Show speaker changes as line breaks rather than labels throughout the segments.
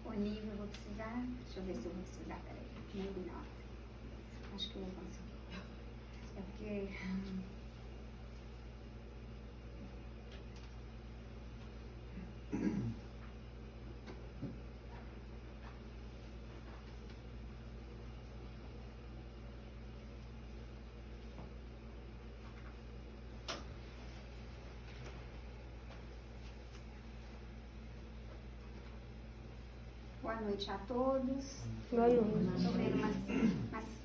O nível eu vou precisar. Deixa eu ver se eu vou precisar. Peraí. Maybe not. Acho que eu vou conseguir. É porque. Boa noite a todos.
Boa noite.
Estou vendo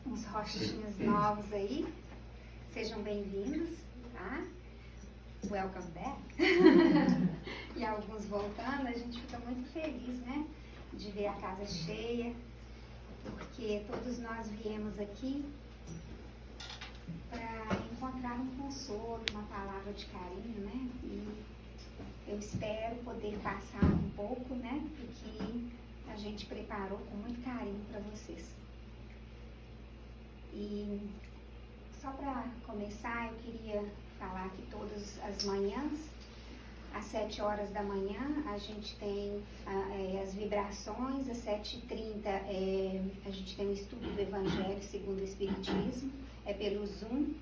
uns rostinhos novos aí. Sejam bem-vindos, tá? Welcome back. E alguns voltando, a gente fica muito feliz, né? De ver a casa cheia, porque todos nós viemos aqui para encontrar um consolo, uma palavra de carinho, né? E eu espero poder passar um pouco, né? Do que a gente preparou com muito carinho para vocês. E só para começar, eu queria falar que todas as manhãs, às 7 horas da manhã, a gente tem as vibrações, às 7h30 a gente tem o estudo do Evangelho segundo o Espiritismo, é pelo Zoom.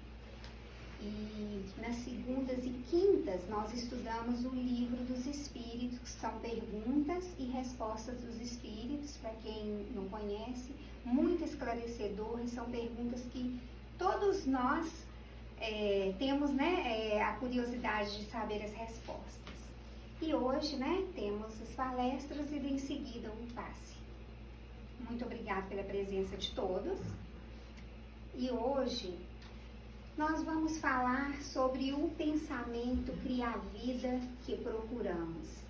E nas segundas e quintas nós estudamos o Livro dos Espíritos, que são perguntas e respostas dos Espíritos, para quem não conhece, muito esclarecedor, e são perguntas que todos nós temos, né, a curiosidade de saber as respostas. E hoje, né, temos as palestras e em seguida o passe. Muito obrigada pela presença de todos. E hoje nós vamos falar sobre o pensamento cria a vida que procuramos.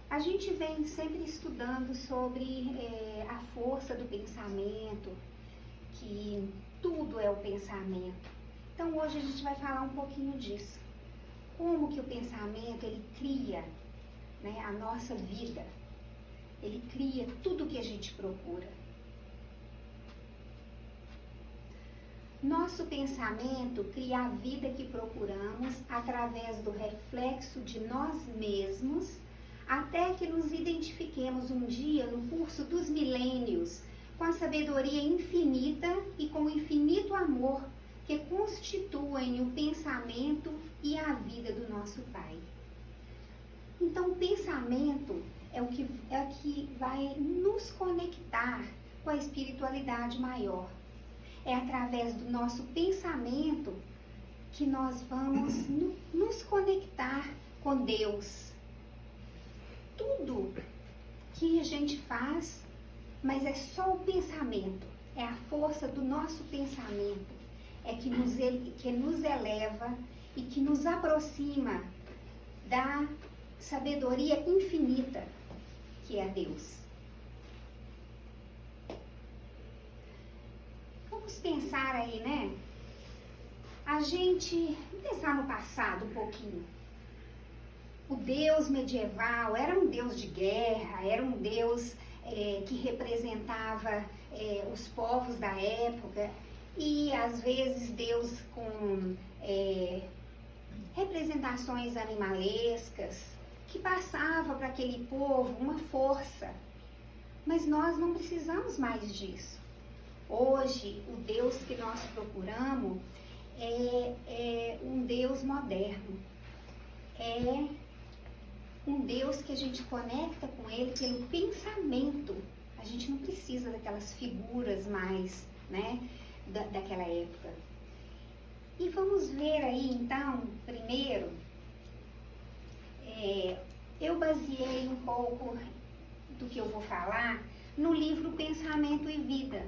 A gente vem sempre estudando sobre a força do pensamento, que tudo é o pensamento. Então hoje a gente vai falar um pouquinho disso. Como que o pensamento, ele cria, né, a nossa vida. Ele cria tudo que a gente procura. Nosso pensamento cria a vida que procuramos através do reflexo de nós mesmos, até que nos identifiquemos um dia no curso dos milênios, com a sabedoria infinita e com o infinito amor que constituem o pensamento e a vida do nosso Pai. Então, o pensamento é o que vai nos conectar com a espiritualidade maior. É através do nosso pensamento que nós vamos nos conectar com Deus. Tudo que a gente faz, mas é só o pensamento, é a força do nosso pensamento, que nos eleva e que nos aproxima da sabedoria infinita, que é Deus. Vamos pensar aí, né? Vamos pensar no passado um pouquinho. O Deus medieval era um Deus de guerra, era um Deus que representava os povos da época, e às vezes Deus com representações animalescas, que passava para aquele povo uma força. Mas nós não precisamos mais disso. Hoje, o Deus que nós procuramos é um Deus moderno. É um Deus que a gente conecta com Ele pelo pensamento. A gente não precisa daquelas figuras mais, né, daquela época. E vamos ver aí, então, primeiro, eu baseei um pouco do que eu vou falar no livro Pensamento e Vida,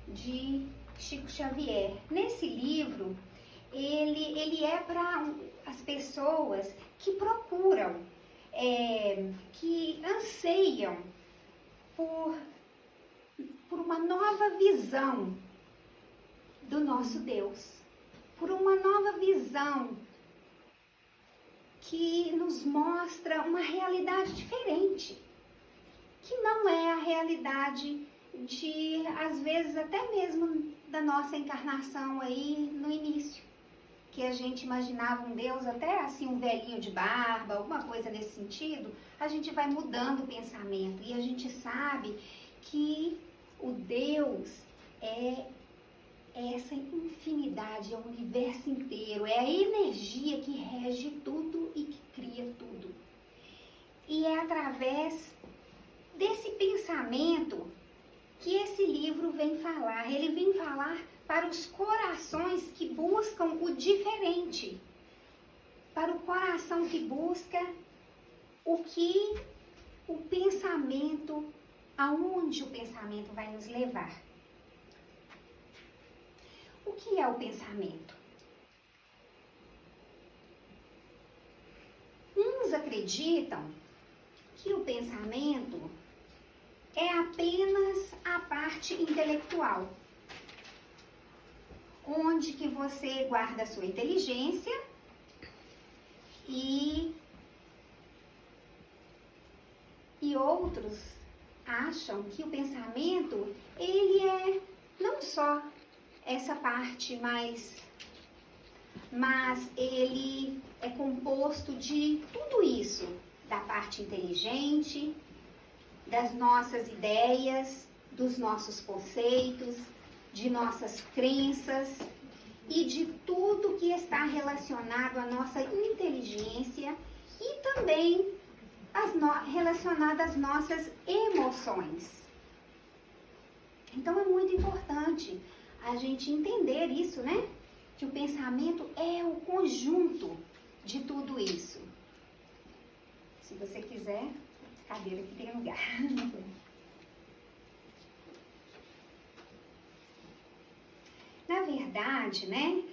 de Chico Xavier. Nesse livro, ele é para as pessoas que procuram, que anseiam por uma nova visão do nosso Deus, por uma nova visão que nos mostra uma realidade diferente, que não é a realidade às vezes, até mesmo da nossa encarnação aí no início, que a gente imaginava um Deus até assim, um velhinho de barba, alguma coisa nesse sentido, a gente vai mudando o pensamento e a gente sabe que o Deus é essa infinidade, é o universo inteiro, é a energia que rege tudo e que cria tudo. E é através desse pensamento que esse livro vem falar. Ele vem falar para os corações que buscam o diferente, para o coração que busca o que o pensamento, aonde o pensamento vai nos levar. O que é o pensamento? Uns acreditam que o pensamento é apenas a parte intelectual, onde que você guarda a sua inteligência e outros acham que o pensamento, ele é não só essa parte mas ele é composto de tudo isso, da parte inteligente, das nossas ideias, dos nossos conceitos, de nossas crenças e de tudo que está relacionado à nossa inteligência e também relacionado às nossas emoções. Então é muito importante a gente entender isso, né? Que o pensamento é o conjunto de tudo isso. Se você quiser, a cadeira aqui tem lugar. Na verdade, né,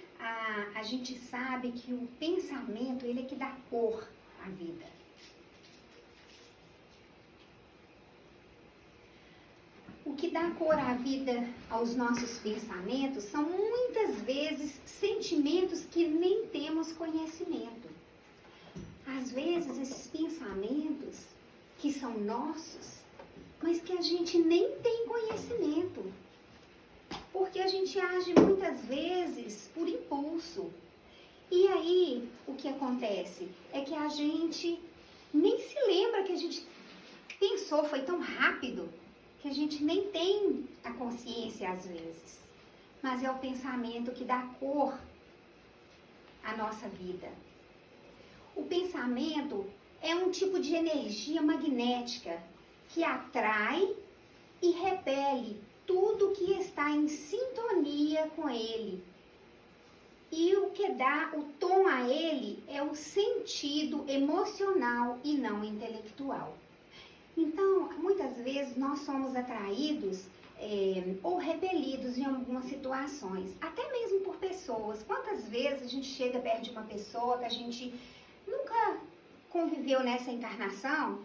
a gente sabe que o pensamento, ele é que dá cor à vida. O que dá cor à vida aos nossos pensamentos são muitas vezes sentimentos que nem temos conhecimento. Às vezes esses pensamentos que são nossos, mas que a gente nem tem conhecimento. Porque a gente age muitas vezes por impulso. E aí, o que acontece? É que a gente nem se lembra que a gente pensou, foi tão rápido, que a gente nem tem a consciência às vezes. Mas é o pensamento que dá cor à nossa vida. O pensamento é um tipo de energia magnética que atrai e repele tudo que está em sintonia com ele. E o que dá o tom a ele é o sentido emocional e não intelectual. Então, muitas vezes nós somos atraídos ou repelidos em algumas situações, até mesmo por pessoas. Quantas vezes a gente chega perto de uma pessoa que a gente nunca conviveu nessa encarnação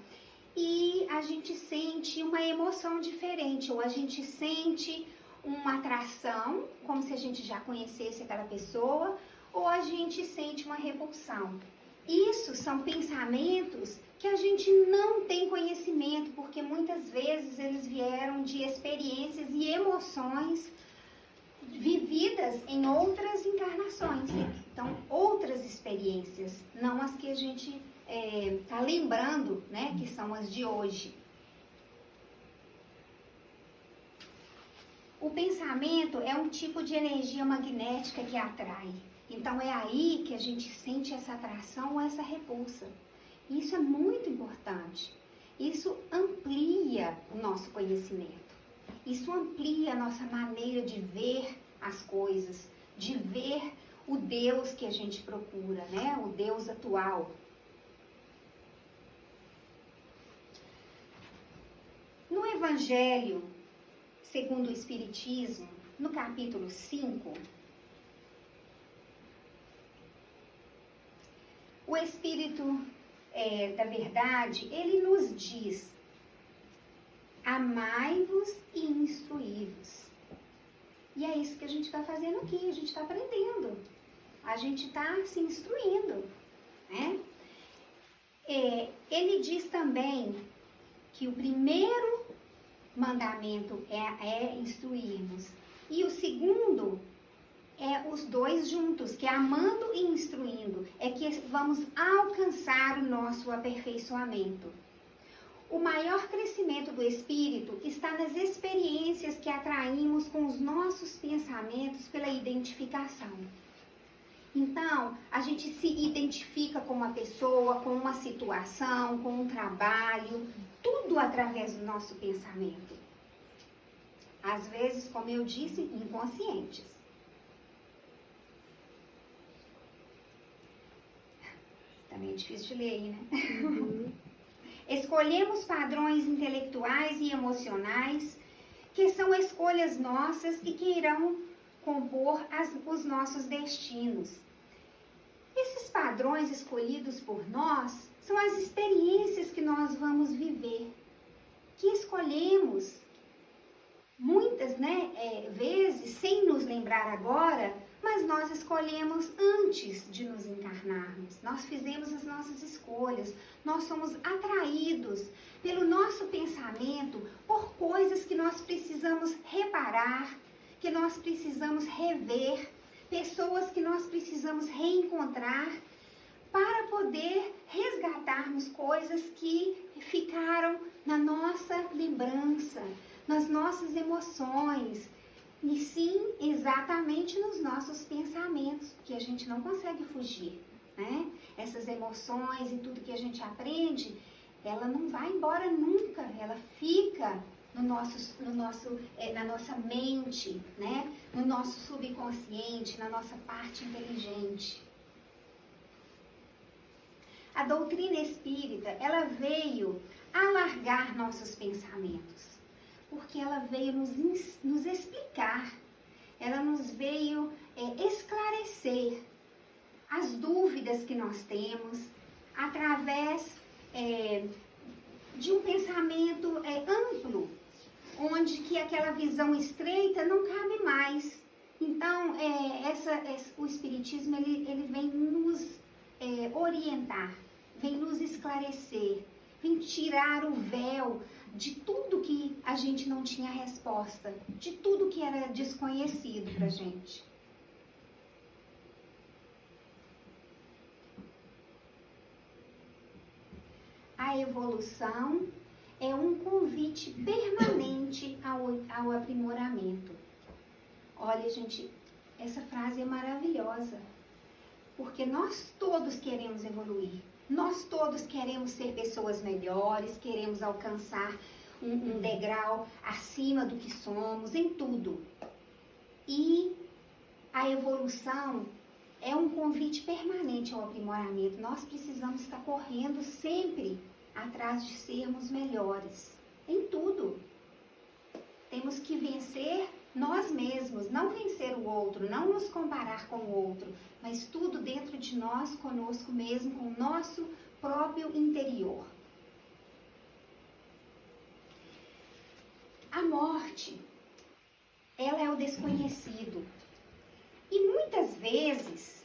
e a gente sente uma emoção diferente, ou a gente sente uma atração, como se a gente já conhecesse aquela pessoa, ou a gente sente uma repulsão. Isso são pensamentos que a gente não tem conhecimento, porque muitas vezes eles vieram de experiências e emoções vividas em outras encarnações. Então, outras experiências, não as que a gente está lembrando, né, que são as de hoje. O pensamento é um tipo de energia magnética que atrai. Então, é aí que a gente sente essa atração ou essa repulsa. Isso é muito importante. Isso amplia o nosso conhecimento. Isso amplia a nossa maneira de ver as coisas, de ver o Deus que a gente procura, né? O Deus atual. No Evangelho, segundo o Espiritismo, no capítulo 5, o Espírito da Verdade, ele nos diz: amai-vos e instruí-vos. E é isso que a gente está fazendo aqui, a gente está aprendendo, a gente está se instruindo, né? Ele diz também que o primeiro mandamento é instruirmos, e o segundo é os dois juntos, que é amando e instruindo, é que vamos alcançar o nosso aperfeiçoamento. O maior crescimento do espírito está nas experiências que atraímos com os nossos pensamentos pela identificação. Então, a gente se identifica com uma pessoa, com uma situação, com um trabalho, tudo através do nosso pensamento. Às vezes, como eu disse, inconscientes. Também é difícil de ler aí, né? Uhum. Escolhemos padrões intelectuais e emocionais que são escolhas nossas e que irão compor os nossos destinos. Esses padrões escolhidos por nós são as experiências que nós vamos viver, que escolhemos muitas vezes, sem nos lembrar agora, mas nós escolhemos antes de nos encarnarmos. Nós fizemos as nossas escolhas. Nós somos atraídos pelo nosso pensamento por coisas que nós precisamos reparar, que nós precisamos rever, pessoas que nós precisamos reencontrar para poder resgatarmos coisas que ficaram na nossa lembrança, nas nossas emoções. E sim, exatamente nos nossos pensamentos, porque a gente não consegue fugir, né? Essas emoções e tudo que a gente aprende, ela não vai embora nunca, ela fica na nossa mente, né? No nosso subconsciente, na nossa parte inteligente. A doutrina espírita, ela veio alargar nossos pensamentos, porque ela veio nos explicar, ela nos veio esclarecer as dúvidas que nós temos através de um pensamento amplo, onde que aquela visão estreita não cabe mais. Então, o Espiritismo ele vem nos orientar, vem nos esclarecer, vem tirar o véu de tudo que a gente não tinha resposta, de tudo que era desconhecido pra gente. A evolução é um convite permanente ao aprimoramento. Olha, gente, essa frase é maravilhosa, porque nós todos queremos evoluir. Nós todos queremos ser pessoas melhores, queremos alcançar um degrau acima do que somos, em tudo. E a evolução é um convite permanente ao aprimoramento. Nós precisamos estar correndo sempre atrás de sermos melhores, em tudo. Temos que vencer nós mesmos, não vencer o outro, não nos comparar com o outro, mas tudo dentro de nós, conosco mesmo, com o nosso próprio interior. A morte, ela é o desconhecido. E muitas vezes,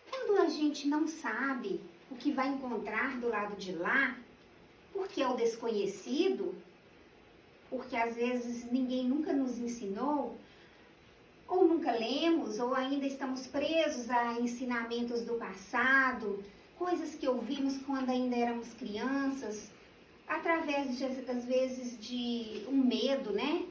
quando a gente não sabe o que vai encontrar do lado de lá, porque é o desconhecido, porque às vezes ninguém nunca nos ensinou, ou nunca lemos, ou ainda estamos presos a ensinamentos do passado, coisas que ouvimos quando ainda éramos crianças, através, às vezes, de um medo, né?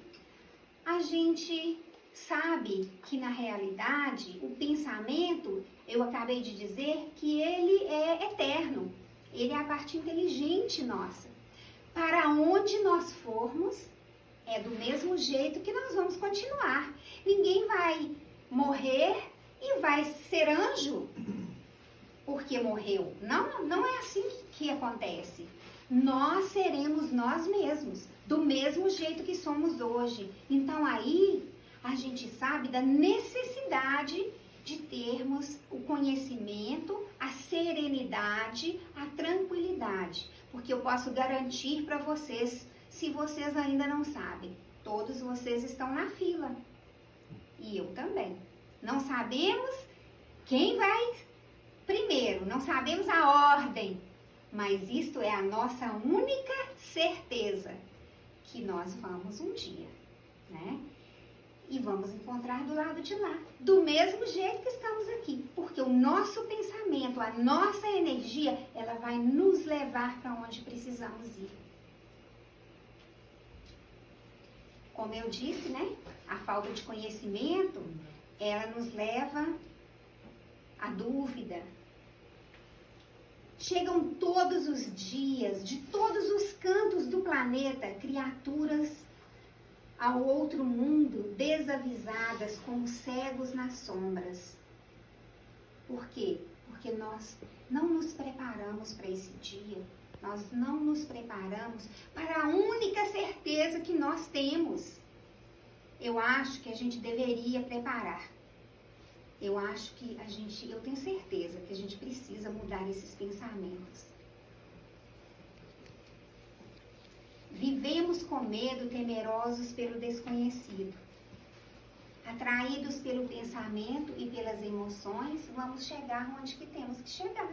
A gente sabe que, na realidade, o pensamento, eu acabei de dizer, que ele é eterno. Ele é a parte inteligente nossa. Para onde nós formos, é do mesmo jeito que nós vamos continuar. Ninguém vai morrer e vai ser anjo porque morreu. Não é assim que acontece. Nós seremos nós mesmos, do mesmo jeito que somos hoje. Então aí a gente sabe da necessidade de termos o conhecimento, a serenidade, a tranquilidade. Porque eu posso garantir para vocês, se vocês ainda não sabem, todos vocês estão na fila. E eu também. Não sabemos quem vai primeiro, não sabemos a ordem, mas isto é a nossa única certeza, que nós vamos um dia, né? E vamos encontrar do lado de lá, do mesmo jeito que estamos aqui, porque o nosso pensamento, a nossa energia, ela vai nos levar para onde precisamos ir. Como eu disse, né? A falta de conhecimento, ela nos leva à dúvida. Chegam todos os dias, de todos os cantos do planeta, criaturas ao outro mundo, desavisadas, como cegos nas sombras. Por quê? Porque nós não nos preparamos para esse dia. Nós não nos preparamos para a única certeza que nós temos. Eu acho que a gente deveria preparar. Eu tenho certeza que a gente precisa mudar esses pensamentos. Vivemos com medo, temerosos pelo desconhecido. Atraídos pelo pensamento e pelas emoções, vamos chegar onde que temos que chegar.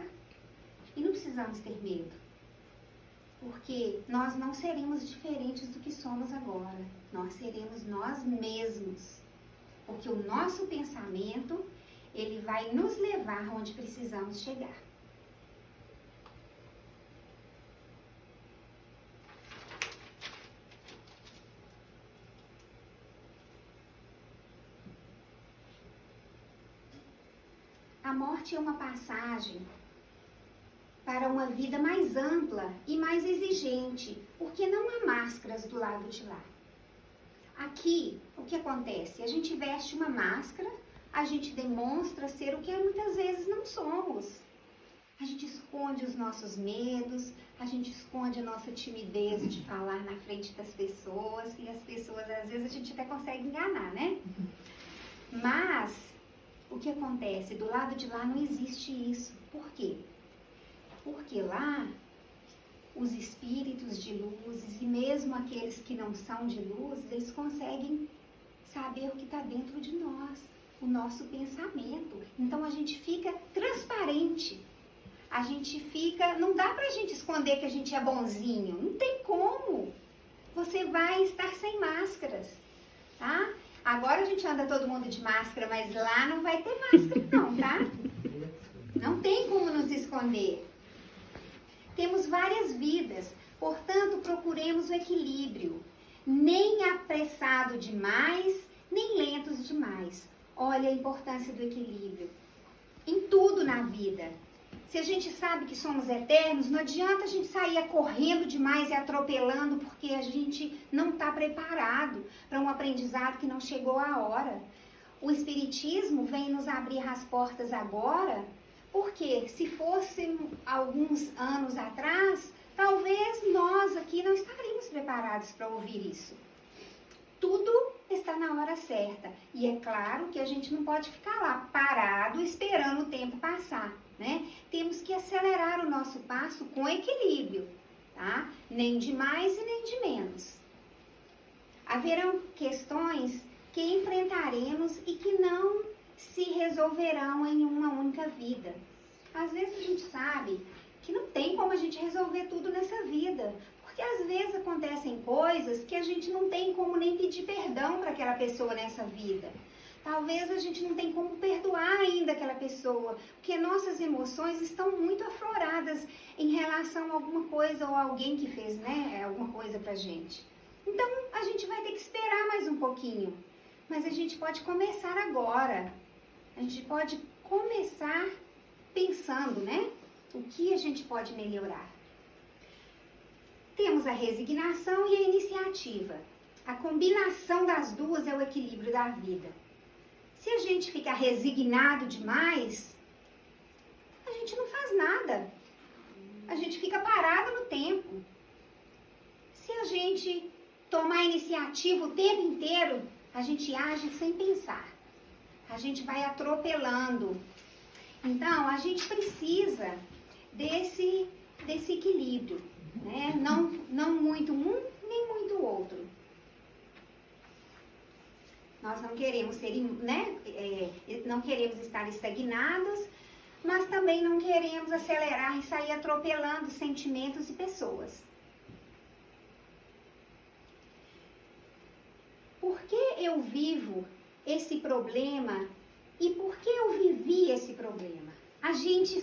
E não precisamos ter medo. Porque nós não seremos diferentes do que somos agora. Nós seremos nós mesmos. Porque o nosso pensamento, ele vai nos levar onde precisamos chegar. A morte é uma passagem para uma vida mais ampla e mais exigente, porque não há máscaras do lado de lá. Aqui, o que acontece? A gente veste uma máscara, a gente demonstra ser o que muitas vezes não somos. A gente esconde os nossos medos, a gente esconde a nossa timidez de falar na frente das pessoas, e as pessoas, às vezes, a gente até consegue enganar, né? Mas, o que acontece? Do lado de lá não existe isso. Por quê? Porque lá, os espíritos de luzes, e mesmo aqueles que não são de luz, eles conseguem saber o que está dentro de nós, o nosso pensamento. Então, a gente fica transparente. A gente fica... Não dá pra gente esconder que a gente é bonzinho. Não tem como. Você vai estar sem máscaras, tá? Agora a gente anda todo mundo de máscara, mas lá não vai ter máscara não, tá? Não tem como nos esconder. Temos várias vidas, portanto, procuremos o equilíbrio. Nem apressado demais, nem lentos demais. Olha a importância do equilíbrio. Em tudo na vida. Se a gente sabe que somos eternos, não adianta a gente sair correndo demais e atropelando, porque a gente não está preparado para um aprendizado que não chegou a hora. O Espiritismo vem nos abrir as portas agora, porque se fosse alguns anos atrás, talvez nós aqui não estaríamos preparados para ouvir isso. Tudo está na hora certa. E é claro que a gente não pode ficar lá parado esperando o tempo passar, né? Temos que acelerar o nosso passo com equilíbrio, tá? Nem de mais e nem de menos. Haverão questões que enfrentaremos e que não se resolverão em uma única vida. Às vezes a gente sabe que não tem como a gente resolver tudo nessa vida, porque às vezes acontecem coisas que a gente não tem como nem pedir perdão para aquela pessoa nessa vida. Talvez a gente não tem como perdoar ainda aquela pessoa, porque nossas emoções estão muito afloradas em relação a alguma coisa ou alguém que fez, né, alguma coisa pra gente. Então, a gente vai ter que esperar mais um pouquinho. Mas a gente pode começar agora. A gente pode começar pensando, né, o que a gente pode melhorar. Temos a resignação e a iniciativa. A combinação das duas é o equilíbrio da vida. Se a gente ficar resignado demais, a gente não faz nada. A gente fica parado no tempo. Se a gente tomar a iniciativa o tempo inteiro, a gente age sem pensar. A gente vai atropelando. Então, a gente precisa desse equilíbrio, né? Não muito um, nem muito o outro. Nós não queremos ser, né? Não queremos estar estagnados, mas também não queremos acelerar e sair atropelando sentimentos e pessoas. Por que eu vivo esse problema e por que eu vivi esse problema?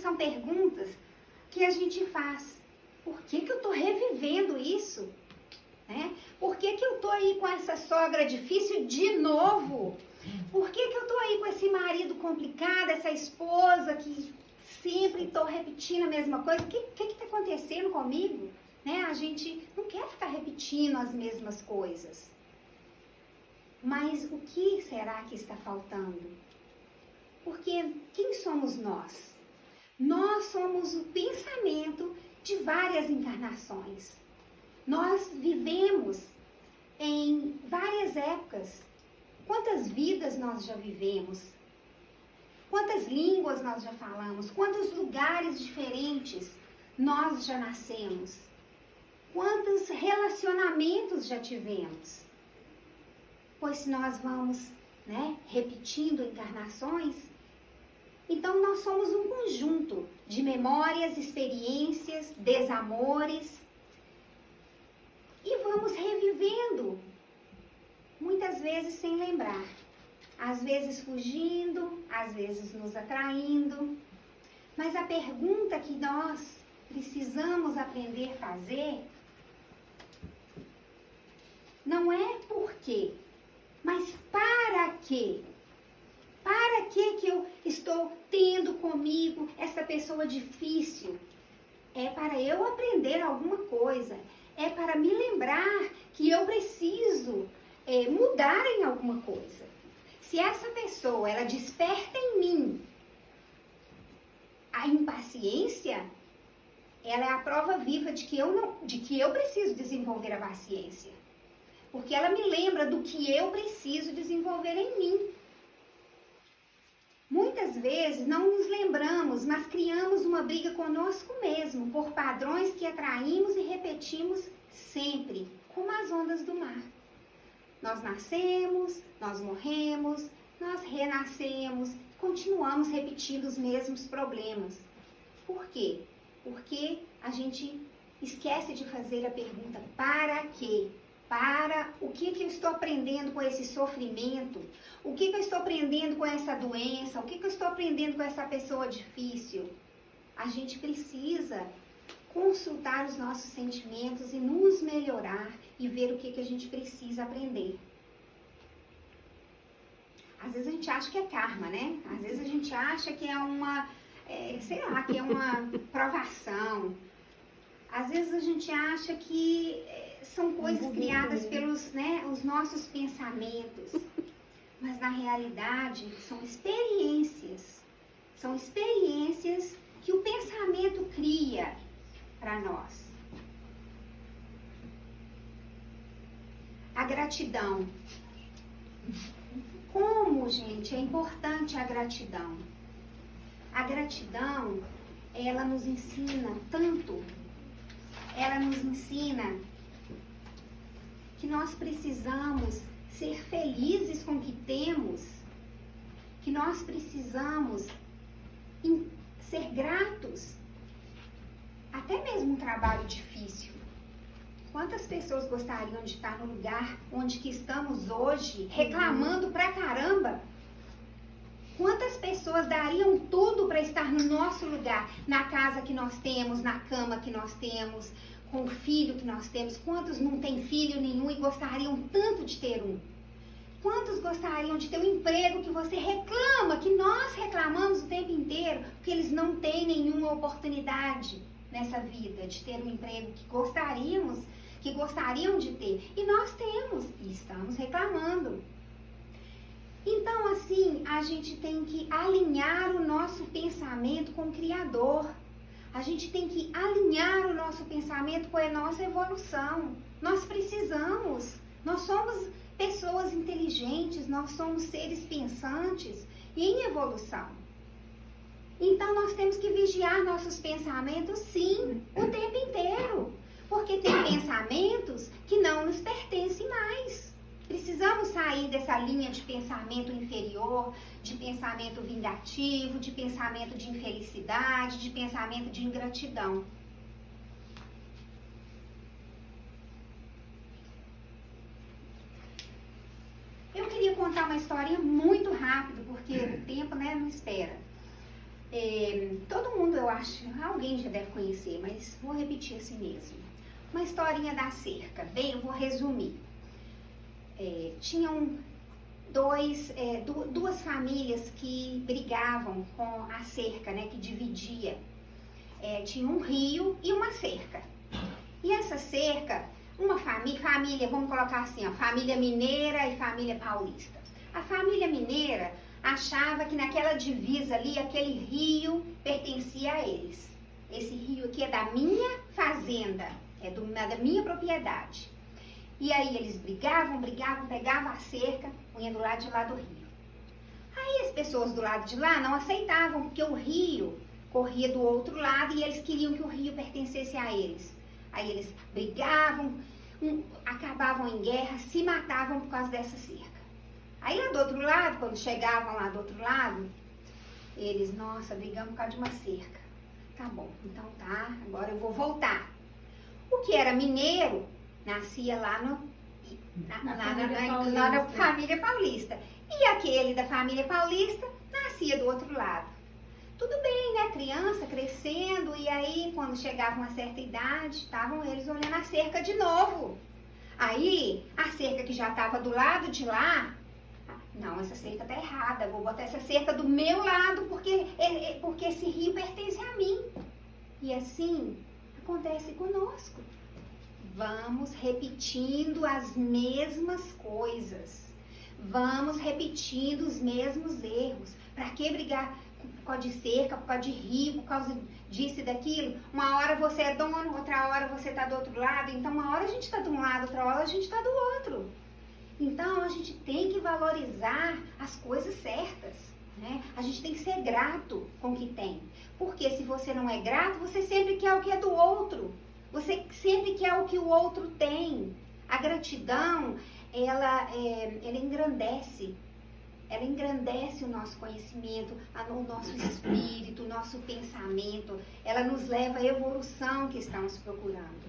São perguntas que a gente faz. Por que eu estou revivendo isso? Né? Por que eu estou aí com essa sogra difícil de novo? Por que eu estou aí com esse marido complicado, essa esposa que sempre estou repetindo a mesma coisa? O que está acontecendo comigo? Né? A gente não quer ficar repetindo as mesmas coisas. Mas o que será que está faltando? Porque quem somos nós? Nós somos o pensamento de várias encarnações. Nós vivemos em várias épocas. Quantas vidas nós já vivemos? Quantas línguas nós já falamos? Quantos lugares diferentes nós já nascemos? Quantos relacionamentos já tivemos? Pois se nós vamos, repetindo encarnações, então nós somos um conjunto de memórias, experiências, desamores e vamos revivendo, muitas vezes sem lembrar, às vezes fugindo, às vezes nos atraindo. Mas a pergunta que nós precisamos aprender a fazer não é por quê, mas para quê? Para que eu estou tendo comigo essa pessoa difícil? É para eu aprender alguma coisa. É para me lembrar que eu preciso mudar em alguma coisa. Se essa pessoa, ela desperta em mim a impaciência, ela é a prova viva de que eu preciso desenvolver a paciência. Porque ela me lembra do que eu preciso desenvolver em mim. Muitas vezes não nos lembramos, mas criamos uma briga conosco mesmo, por padrões que atraímos e repetimos sempre, como as ondas do mar. Nós nascemos, nós morremos, nós renascemos, continuamos repetindo os mesmos problemas. Por quê? Porque a gente esquece de fazer a pergunta, para quê? Para o que eu estou aprendendo com esse sofrimento? O que eu estou aprendendo com essa doença? O que eu estou aprendendo com essa pessoa difícil? A gente precisa consultar os nossos sentimentos e nos melhorar e ver o que a gente precisa aprender. Às vezes a gente acha que é karma, né? Às vezes a gente acha que é uma provação. Às vezes a gente acha que são coisas criadas pelos os nossos pensamentos. Mas na realidade são experiências. São experiências que o pensamento cria para nós. A gratidão. Como, gente, é importante a gratidão. A gratidão, ela nos ensina tanto. Ela nos ensina que nós precisamos ser felizes com o que temos, que nós precisamos ser gratos, até mesmo um trabalho difícil. Quantas pessoas gostariam de estar no lugar onde que estamos hoje, reclamando pra caramba? Quantas pessoas dariam tudo para estar no nosso lugar, na casa que nós temos, na cama que nós temos, com o filho que nós temos? Quantos não têm filho nenhum e gostariam tanto de ter um? Quantos gostariam de ter um emprego que você reclama, que nós reclamamos o tempo inteiro, porque eles não têm nenhuma oportunidade nessa vida de ter um emprego que gostariam de ter? E nós temos, e estamos reclamando. Então, assim, a gente tem que alinhar o nosso pensamento com o Criador. A gente tem que alinhar o nosso pensamento com a nossa evolução. Nós precisamos. Nós somos pessoas inteligentes, nós somos seres pensantes e em evolução. Então, nós temos que vigiar nossos pensamentos, sim, o tempo inteiro. Porque tem pensamentos que não nos pertencem mais. Precisamos sair dessa linha de pensamento inferior, de pensamento vingativo, de pensamento de infelicidade, de pensamento de ingratidão. Eu queria contar uma historinha muito rápido, porque o tempo, né, não espera. Todo mundo, eu acho, alguém já deve conhecer, mas vou repetir assim mesmo. Uma historinha da cerca. Bem, eu vou resumir. Tinham duas famílias que brigavam com a cerca, né, que dividia. Tinha um rio e uma cerca. E essa cerca, uma família, vamos colocar assim, ó, família mineira e família paulista. A família mineira achava que naquela divisa ali, aquele rio pertencia a eles. Esse rio aqui é da minha fazenda, da minha propriedade. E aí eles brigavam, pegavam a cerca, punham do lado de lá do rio. Aí as pessoas do lado de lá não aceitavam, porque o rio corria do outro lado e eles queriam que o rio pertencesse a eles. Aí eles brigavam, acabavam em guerra, se matavam por causa dessa cerca. Aí lá do outro lado, quando chegavam lá do outro lado, eles, nossa, brigamos por causa de uma cerca. Tá bom, então tá, agora eu vou voltar. O que era mineiro, nascia lá na família paulista. E aquele da família paulista, nascia do outro lado. Tudo bem, né? Criança crescendo, e aí quando chegava uma certa idade, estavam eles olhando a cerca de novo. Aí, a cerca que já estava do lado de lá, não, essa cerca tá errada, vou botar essa cerca do meu lado, porque esse rio pertence a mim. E assim, acontece conosco. Vamos repetindo as mesmas coisas. Vamos repetindo os mesmos erros. Para que brigar por causa de cerca, por causa de rio, por causa disso e daquilo? Uma hora você é dono, outra hora você está do outro lado. Então, uma hora a gente está de um lado, outra hora a gente está do outro. Então, a gente tem que valorizar as coisas certas, né? A gente tem que ser grato com o que tem. Porque se você não é grato, você sempre quer o que é do outro. Você sempre quer o que o outro tem. A gratidão, ela engrandece. Ela engrandece o nosso conhecimento, o nosso espírito, o nosso pensamento. Ela nos leva à evolução que estamos procurando.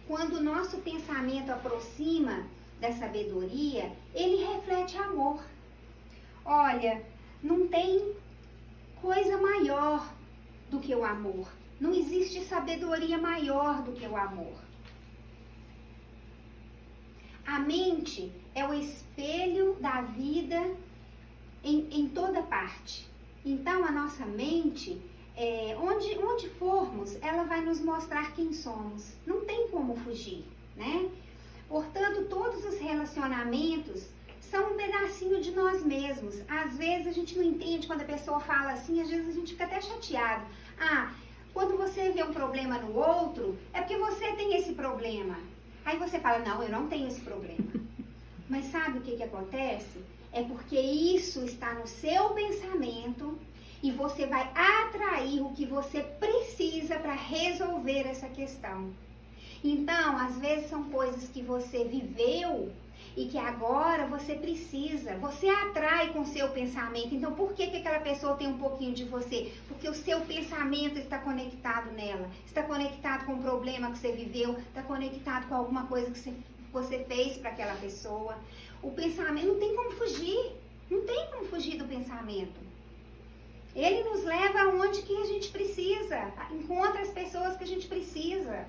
Quando o nosso pensamento aproxima da sabedoria, ele reflete amor. Olha, não tem coisa maior do que o amor. Não existe sabedoria maior do que o amor. A mente é o espelho da vida em toda parte. Então, a nossa mente, onde formos, ela vai nos mostrar quem somos. Não tem como fugir, né? Portanto, todos os relacionamentos são um pedacinho de nós mesmos. Às vezes a gente não entende quando a pessoa fala assim, às vezes a gente fica até chateado. Quando você vê um problema no outro, é porque você tem esse problema. Aí você fala, não, eu não tenho esse problema. Mas sabe o que acontece? É porque isso está no seu pensamento e você vai atrair o que você precisa para resolver essa questão. Então, às vezes são coisas que você viveu e que agora você precisa, você atrai com o seu pensamento. Então, por que aquela pessoa tem um pouquinho de você? Porque o seu pensamento está conectado nela, está conectado com o problema que você viveu, está conectado com alguma coisa que você fez para aquela pessoa. O pensamento não tem como fugir, não tem como fugir do pensamento. Ele nos leva aonde que a gente precisa, encontra as pessoas que a gente precisa.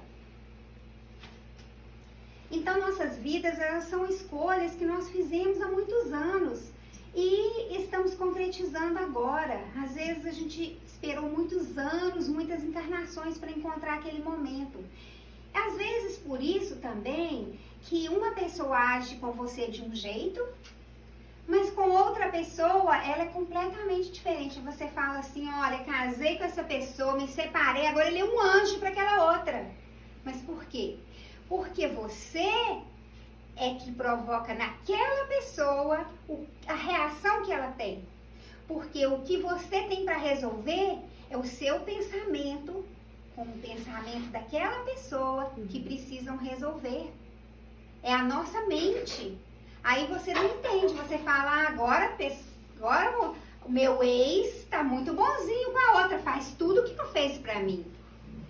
Então, nossas vidas, elas são escolhas que nós fizemos há muitos anos e estamos concretizando agora. Às vezes, a gente esperou muitos anos, muitas encarnações para encontrar aquele momento. Às vezes, por isso também, que uma pessoa age com você de um jeito, mas com outra pessoa, ela é completamente diferente. Você fala assim, olha, casei com essa pessoa, me separei, agora ele é um anjo para aquela outra. Mas por quê? Porque você é que provoca naquela pessoa a reação que ela tem. Porque o que você tem para resolver é o seu pensamento com o pensamento daquela pessoa que precisam resolver. É a nossa mente. Aí você não entende, você fala, agora o meu ex está muito bonzinho com a outra, faz tudo o que não fez para mim.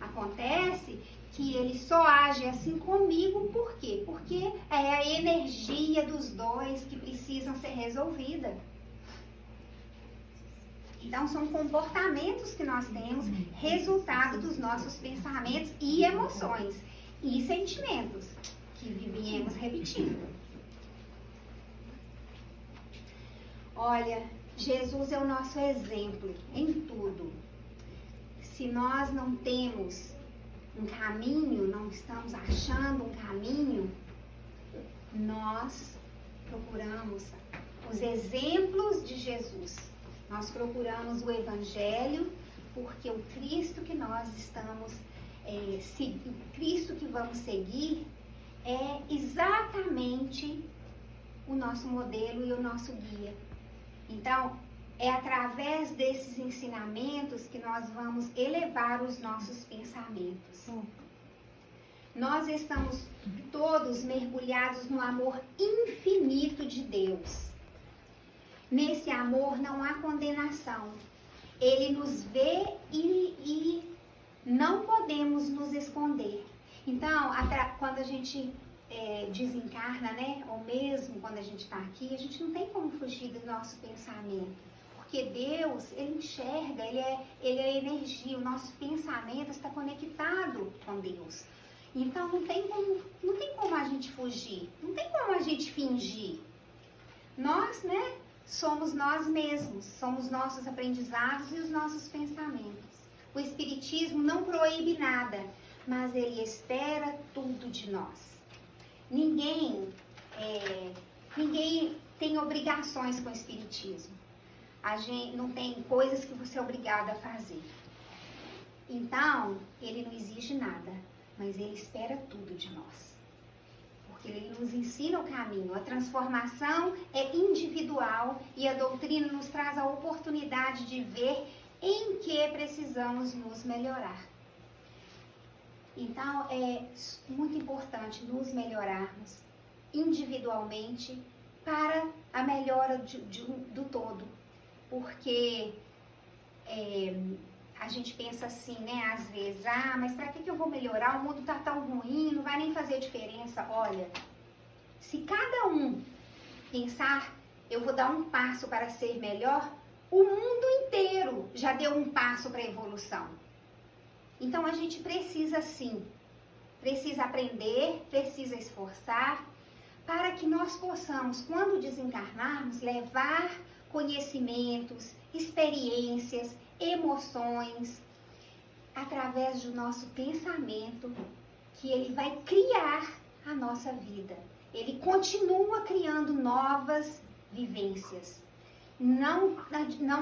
Acontece que ele só age assim comigo, por quê? Porque é a energia dos dois que precisam ser resolvida. Então, são comportamentos que nós temos, resultado dos nossos pensamentos e emoções e sentimentos que viemos repetindo. Olha, Jesus é o nosso exemplo em tudo. Se nós não temos um caminho, não estamos achando um caminho, nós procuramos os exemplos de Jesus. Nós procuramos o Evangelho, porque o Cristo que nós estamos, o Cristo que vamos seguir é exatamente o nosso modelo e o nosso guia. Então, é através desses ensinamentos que nós vamos elevar os nossos pensamentos. Nós estamos todos mergulhados no amor infinito de Deus. Nesse amor não há condenação. Ele nos vê e não podemos nos esconder. Então, quando a gente desencarna, né? Ou mesmo quando a gente está aqui, a gente não tem como fugir do nosso pensamento. Porque Deus, Ele enxerga, Ele é energia. O nosso pensamento está conectado com Deus. Então, não tem como a gente fugir. Não tem como a gente fingir. Nós, né? Somos nós mesmos, somos nossos aprendizados e os nossos pensamentos. O Espiritismo não proíbe nada, mas ele espera tudo de nós. Ninguém tem obrigações com o Espiritismo. A gente não tem coisas que você é obrigado a fazer. Então, ele não exige nada, mas ele espera tudo de nós. Porque ele nos ensina o caminho. A transformação é individual e a doutrina nos traz a oportunidade de ver em que precisamos nos melhorar. Então, é muito importante nos melhorarmos individualmente para a melhora do todo. Porque a gente pensa assim, né, às vezes, mas para que eu vou melhorar? O mundo está tão ruim, não vai nem fazer diferença. Olha, se cada um pensar, eu vou dar um passo para ser melhor, o mundo inteiro já deu um passo para a evolução. Então a gente precisa sim, precisa aprender, precisa esforçar, para que nós possamos, quando desencarnarmos, levar conhecimentos, experiências, emoções, através do nosso pensamento, que ele vai criar a nossa vida. Ele continua criando novas vivências. Não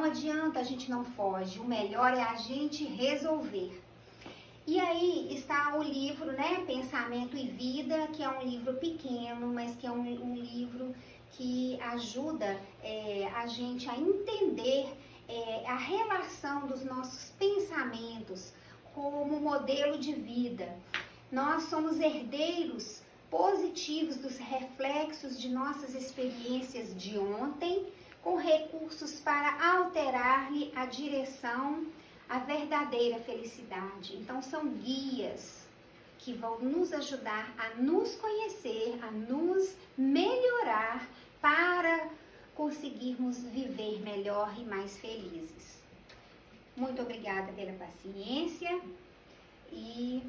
adianta, a gente não foge. O melhor é a gente resolver. E aí está o livro, né, Pensamento e Vida, que é um livro pequeno, mas que é um livro que ajuda a gente a entender a relação dos nossos pensamentos como modelo de vida. Nós somos herdeiros positivos dos reflexos de nossas experiências de ontem, com recursos para alterar-lhe a direção à verdadeira felicidade. Então, são guias que vão nos ajudar a nos conhecer, a nos melhorar para conseguirmos viver melhor e mais felizes. Muito obrigada pela paciência e